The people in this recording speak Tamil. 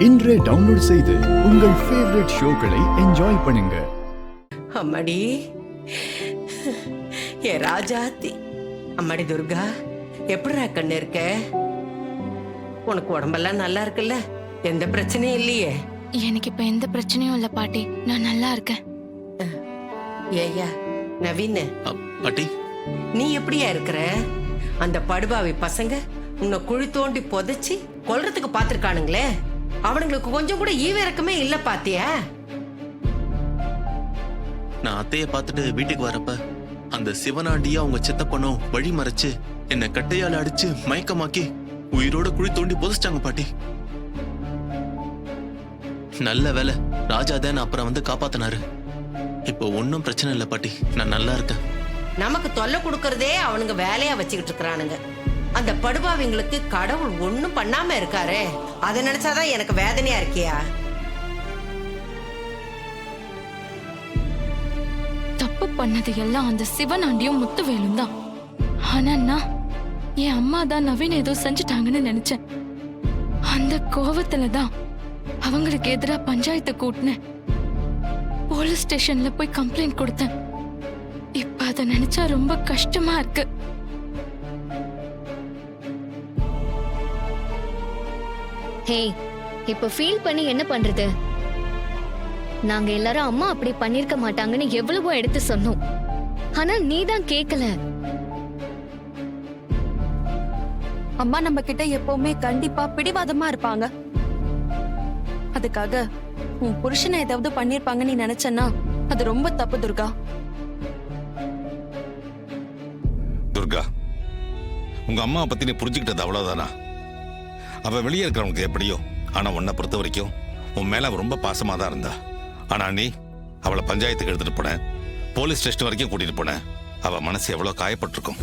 இன்றே டவுன்லோட் செய்து உங்கள் ஃபேவரட் ஷோக்களை என்ஜாய் பண்ணுங்க. அம்மாடி ஏ ராஜாத்தி, அம்மாடி துர்கா, எப்படிடா கண்ணு இருக்க? உனக்கு உடம்பெல்லாம் நல்லா இருக்குல்ல? எந்த பிரச்சனையும் இல்லையே? எனக்கு இப்ப எந்த பிரச்சனையும் இல்ல பாட்டி, நான் நல்லா இருக்கேன். ஏய்யா நவீன், பாட்டி நீ எப்படியா இருக்கிற? அந்த படுபாவி பசங்க உன்னை குழி தோண்டி புதைச்சி கொல்றதுக்கு பாத்துருக்கானுங்களே, அவனுங்களுக்கு கொஞ்சம் கூட ஈவிரக்கமே இல்ல பாத்தியா? நான் அத்தைய பார்த்துட்டு வீட்டுக்கு வரப்ப அந்த சிவனாண்டியா அவங்க சித்தப்பனும் வழி மறைச்சு என்ன கட்டையால அடிச்சு மயக்கமாக்கி உயிரோட குழி தோண்டி புதைச்சிட்டாங்க பாட்டி. நல்ல வேலை ராஜா தான் அப்புறம் வந்து காப்பாத்தினாரு. இப்போ ஒன்னும் பிரச்சனை இல்ல பாட்டி, நான் நல்லா இருக்கேன். நமக்கு தொல்லை கொடுக்கறதே அவனுங்க வேலையா வச்சுக்கிட்டு இருக்கிறானுங்க. அந்த படுபாவிங்களுக்கு கடவுள் ஒண்ணும் பண்ணாம இருக்காரே, அதை நினைச்சாதான் எனக்கு வேதனையா இருக்கியா? தப்பு பண்ணது எல்லாம் அந்த சிவனாண்டியும் முத்துவேலும் தான். ஆனா நான் என் அம்மா தான் நவீன் ஏதோ செஞ்சுட்டாங்கன்னு நினைச்சேன். அந்த கோவத்துலதான் அவங்களுக்கு எதிரா பஞ்சாயத்தை கூட்டினேன். போலீஸ் ஸ்டேஷன்ல போய் கம்ப்ளைண்ட் கொடுத்தேன். இப்ப அதை நினைச்சா ரொம்ப கஷ்டமா இருக்கு. ஹே, இப்ப ஃபீல் பண்ணி என்ன பண்றது? நாங்க எல்லாரும் அம்மா அப்படி பண்ணிருக்க மாட்டாங்கன்னு எவ்வளவோ எடுத்து சொன்னோம். ஆனா நீதான் கேக்கல. அம்மா நம்ம கிட்ட எப்பவுமே கண்டிப்பா பிடிவாதமா இருப்பாங்க. அதுக்காக உன் புருஷனை ஏதாவது பண்ணிருப்பாங்கன்னு நீ நினைச்சனா அது ரொம்ப தப்பு துர்கா. துர்கா, உங்க அம்மா பத்தி நீ புரிஞ்சுக்கிட்டது அவ்வளவுதானா? அவ வெளியே இருக்கிறவனுக்கு எப்படியோ, ஆனா உன்னை பொறுத்த வரைக்கும் உன் மேல அவ ரொம்ப பாசமா தான் இருந்தா. ஆனா நீ அவளை பஞ்சாயத்துக்கு எடுத்துட்டு போன, போலீஸ் ஸ்டேஷன் வரைக்கும் கூட்டிட்டு போன. அவ மனசு எவ்வளவு காயப்பட்டிருக்கும்.